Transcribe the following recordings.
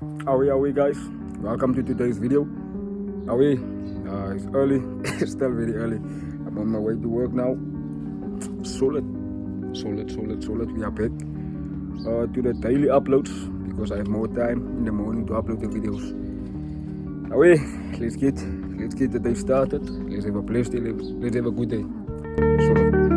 Are we guys? Welcome to today's video. Are we? It's early. It's still very early. I'm on my way to work now. Solid. We are back to the daily uploads because I have more time in the morning to upload the videos. Are we? Let's get the day started. Let's have a blessed day. Let's have a good day. Solid.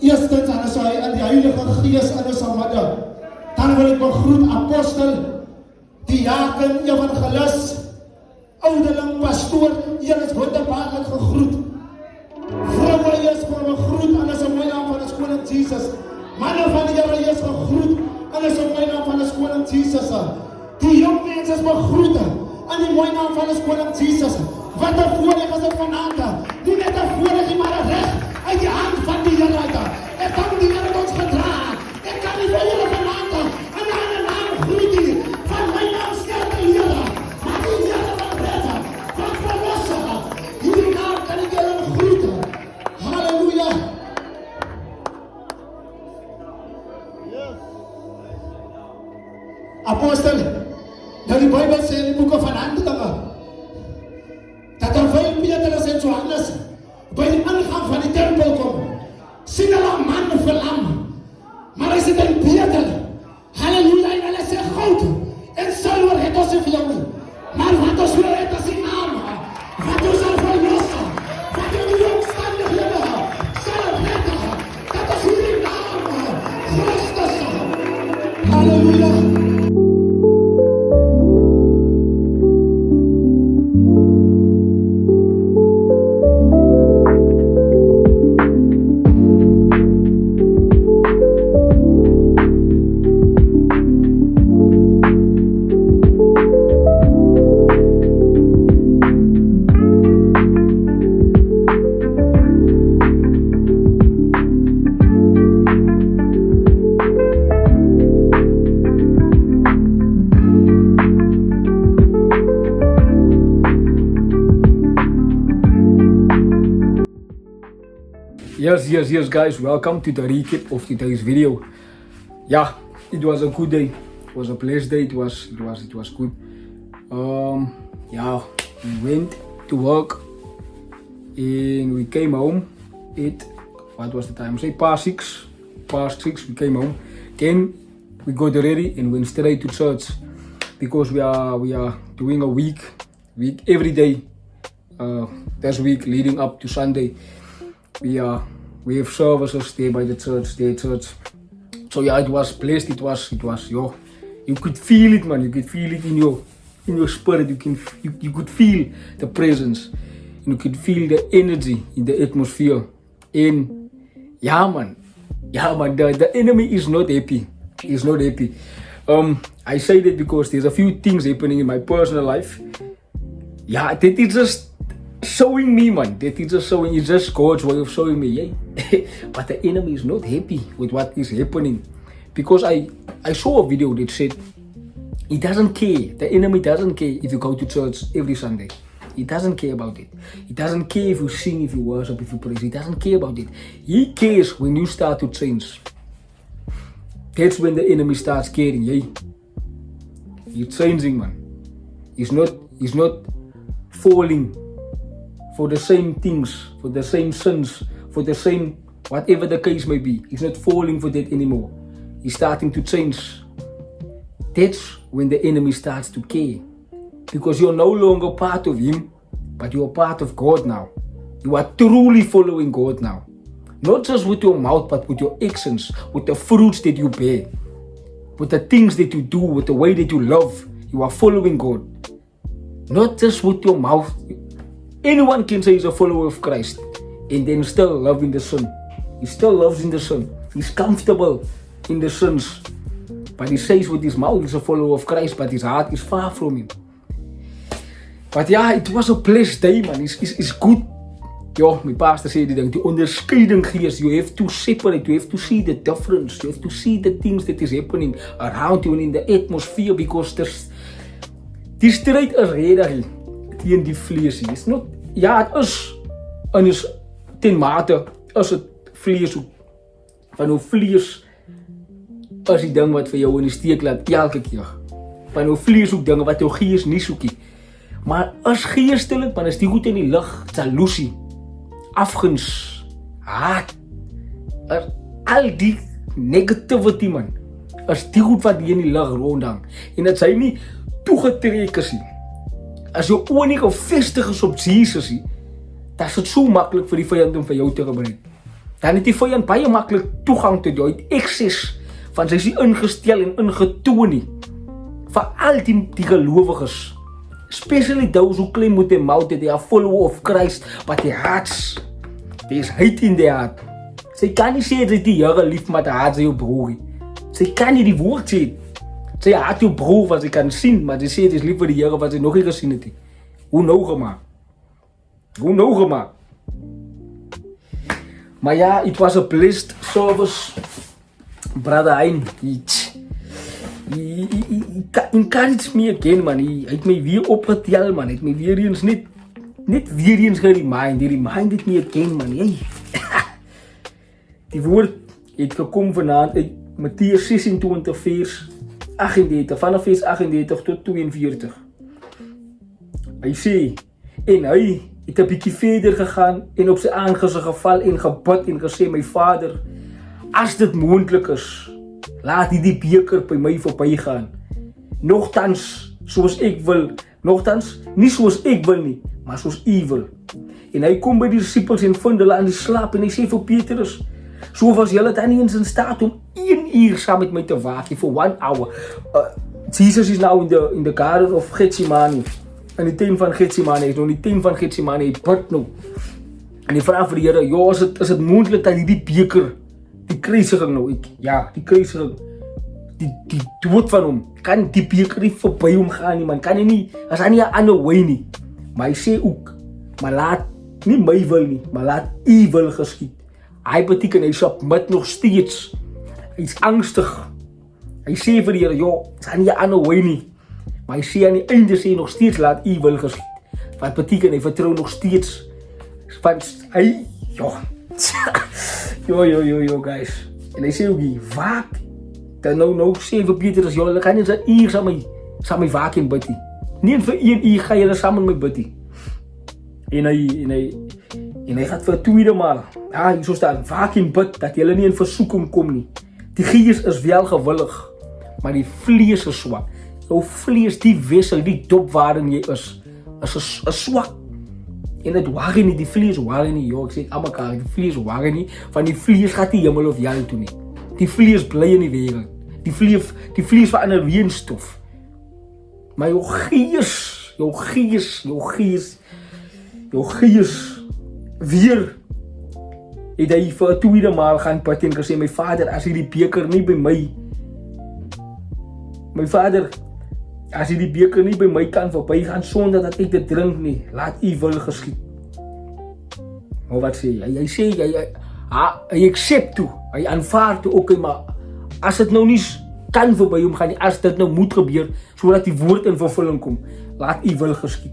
Eerstens aan ons en die Heilige Gees in ons midde. Dan wil ek begroet apostel, diaken, evangelis, ouderling, pastoor, julle is wonderbaarlik gegroet. Vroue is begroet en is 'n mooi naam van ons koning Jesus. Manne van die Here is gegroet en is 'n mooi naam van ons koning Jesus. Die jong mense is begroet in die mooi naam van ons koning Jesus. Wat 'n voorreg is dit vanaand. Nie net 'n voorreg maar 'n reg uit die hand van die Here uit. Ek kan die Here ons gedra. Ek kan nie vir julle vanaand in 'n naam groet nie. Van my naam sterke Here. Maar die Here van Beta, van verlosse. Hierdie naam kan ek julle groet. Halleluja. Apostel, nou die Bybel sê in die boeke van Handelinge dat terwyl Petrus en Johannes by die ingang van die tempel kom, sien hulle 'n man verlam. Maar hy sê dan Peter, halleluja, en hulle sê goud en silwer het ons nie vir jou nie. Maar wat ons wil het is die naam. Wat ons sal verlos. Wat in die omstandighede sal red. Dat is hierdie naam. Christus. Halleluja. Yes, guys. Welcome to the recap of today's video. Yeah, it was a good day. It was a blessed day. It was good. Yeah, we went to work and we came home at what was the time? Say past six. We came home. Then we got ready and went straight to church because we are doing a week every day. This week leading up to Sunday. We have services there by the church. So yeah, it was blessed. It was yo. You could feel it, man. You could feel it in your spirit. You could feel the presence. You could feel the energy in the atmosphere. And yeah, man. The enemy is not happy. He's not happy. I say that because there's a few things happening in my personal life. Yeah, that is just showing me, man. That is just showing. It's just God's way of showing me, yeah. But the enemy is not happy with what is happening, because I saw a video that said he doesn't care. The enemy doesn't care if you go to church every Sunday. He doesn't care about it. He doesn't care if you sing, if you worship, if you praise. He doesn't care about it. He cares when you start to change. That's when the enemy starts caring, yeah. You're changing, man. He's not falling for the same things, for the same sins, for the same, whatever the case may be. He's not falling for that anymore. He's starting to change. That's when the enemy starts to care. Because you're no longer part of him, but you're part of God now. You are truly following God now. Not just with your mouth, but with your actions, with the fruits that you bear, with the things that you do, with the way that you love. You are following God. Not just with your mouth. Anyone can say he's a follower of Christ and then still love in the sin. He still loves in the sin. He's comfortable in the sins. But he says with his mouth he's a follower of Christ, but his heart is far from him. But yeah, it was a blessed day, man. It's good. Ja, my pastor sê die ding, die onderskeiding gees, you have to separate, you have to see the difference, you have to see the things that is happening around you and in the atmosphere, because die strijd is redig teen die vlees. It's not, ja, het is, en is ten mate, is het vlees, van hoe vlees is die ding wat vir jou in die steek laat, elke keer. Van hoe vlees ook dinge wat jou gees nie soekie. Maar is geestelik, man, is die goed in die lig, jaloesie, afguns, haat, al die negativity, man, is die goed wat die in die lig rondhang. En dat sy nie toegetrek is nie. As jou oor nie gevestig is op Jesus nie, dan is het so makkelijk vir die vijand om vir jou te gebruik. Dan het die vijand baie makkelijk toegang tot jou, het excess van sy is nie ingestel en ingetoon nie. Vir al die gelowiges, especially those who claim with their mouth that they are follower of Christ, but their hearts, there is hate in their heart. Sy kan nie sê dat die Here lief, maar haar haat sy jou broer. Sy kan nie die woord sê. Sy haat jou broer wat sy kan sien, maar sy sê het is lief vir die Here wat sy nog nie gesien het. Hoe nou gemaak? Hoe nou gemaak? Maar ja, it was a blessed service. Brother Hein, he encouraged me again, man. Hy het my weer opgetel, man. Hy het my weer eens net weer eens geremind. He reminded me again, man. Hey. Die woord het gekom vanaand uit Mattheus 26 vers 38, vanaf vers 38 tot 42. Hy sê, en hy het 'n bietjie verder gegaan en op sy aangesig geval en gebid en gesê, my Vader, as dit moontlik is, laat die beker by my verbygaan. Nogtans, soos ek wil, nogtans, nie soos ek wil nie, maar soos U wil. En hy kom by die disippels en vind hulle aan die slaap en hy sê vir Petrus, so was julle dan nie eens in staat om 1 uur saam met my te waak, for 1 hour. Jesus is now in the garden of Gethsemane, in die tuin van Gethsemane, hy is nou in die tuin van Gethsemane, hy bid nou. En hy vraag vir die Here, ja, is het moontlik dat die beker, die kruisiging nou, die kruisiging, die dood van hom, kan die beker nie verby hom gaan nie, man, kan hy nie, as hy nie 'n ander way nie. Maar hy sê ook, maar laat nie my wil nie, maar laat U wil geskied. Hy beteken, hy submit nog steeds, hy is angstig. Hy sê vir die Here, ja, is hy nie 'n ander way nie, maar hy sê aan die einde sê nog steeds, laat U wil geskied. Wat beteken, hy vertrou nog steeds, want hy, Yo, guys. En hy sê ook hier, waak. Dan nou sê vir Petrus, hulle kan nie eens 'n uur saam my waak en bid nie. Nie vir 1 uur gaan julle saam met my bid nie. En hy gaat vir 'n tweede maal. Hier so staan, waak en bid, dat julle nie in versoeking kom nie. Die gees is wel gewillig, maar die vlees is swak. Jou vlees, die wissel, die dop waarin jy is swak. En het wagen nie, die vlees wagen nie, ek sê aan mekaar, die vlees wagen nie, van die vlees gaat die hemel of jaren toe nie. Die vlees bly in die wereld, die vlees verander weenstof. Maar jou gees, weer, het hy vir 'n tweede maal gaan bid en gesê, my Vader, as hy die beker nie by my kan verbygaan sonder dat ek dit drink nie, laat U wil geskied. Maar wat sê hy? Hy sê, hy accept toe, hy aanvaard toe, okay, maar as dit nou nie kan verby hom gaan nie, as dit nou moet gebeur, sodat die woord in vervulling kom, laat U wil geskied.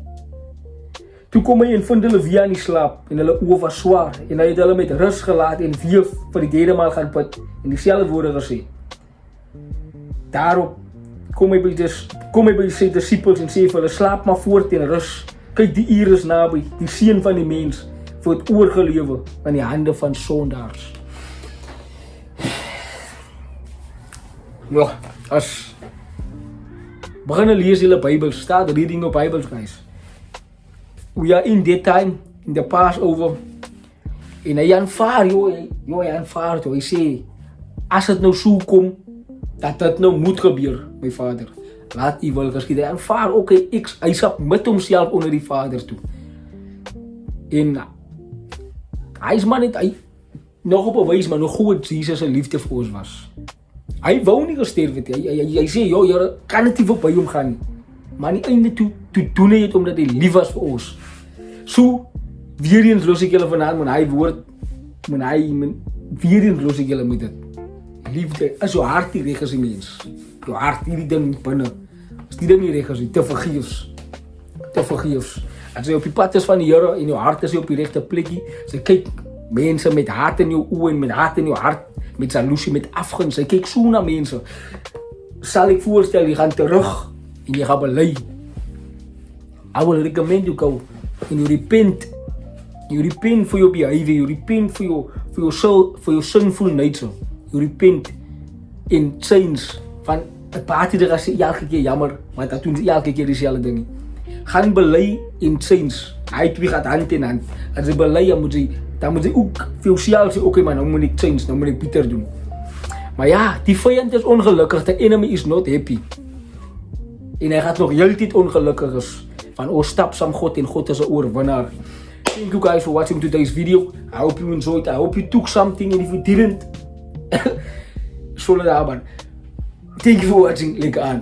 Toe kom hy en vind hulle weer aan die slaap, en hulle oë was swaar, en hy het hulle met rus gelaat, en weer vir die derde maal gaan bid, en dieselfde woorde gesê. Daarop kom hy by sy disciples en sê vir hulle, slaap maar voort en rus. Kyk, die uur is naby, die seun van die mens word oorgelewe in die hande van sondaars. Ja, as begin lees julle Bybels, start reading your Bibles, guys. We are in that time, in the Passover, En hy aanvaar, hy aanvaar toe. Hy sê, as dit nou so kom, dat dit nou moet gebeur, my vader. Laat u wil geskied. Hy aanvaar ook, hy submit homself onder die vader toe. En hy is maar net, hy nog op 'n wys, maar nog goed Jesus se liefde vir ons was. Hy wou nie gesterf het nie. Hy sê, Here, kan dit nie vir by hom gaan nie. Maar aan die einde toe doen hy dit omdat hy lief was vir ons. So, weer eens los ek julle vanaand met hy woord, weer eens los ek julle met dit. Liefde is jou hart die reg as die mens. Jou hart hierdie ding binne. As die ding nie reg is, te vergeefs. As jy op die pad is van die Here en jou hart is op die regte plekkie, sy kyk mense met haat in jou oë en met haat in jou hart, met jaloesie, met afguns, sy kyk so na mense. Sal ek voorstel, jy gaan terug en jy gaan bely. I will recommend you go and you repent. You repent for your behavior, you repent for your sinful nature. You repent in change. Van het party er is elke keer jammer, want dat doen ze elke keer diezelfde dingen. Gaan bely in change. Hy twee gaat hand in hand. As jy bely, dan moet jy ook vir jouself sê, okay man, nou moet ek change, nou moet ek beter doen. Maar ja, die vyand is ongelukkig, the enemy is not happy. En hy gaat nog heeltyd ongelukkig is. Van ons stap saam God en God is 'n oorwinnaar. Thank you guys for watching today's video. I hope you enjoyed. I hope you took something, and if you didn't, sorry, thank you for watching. Like on.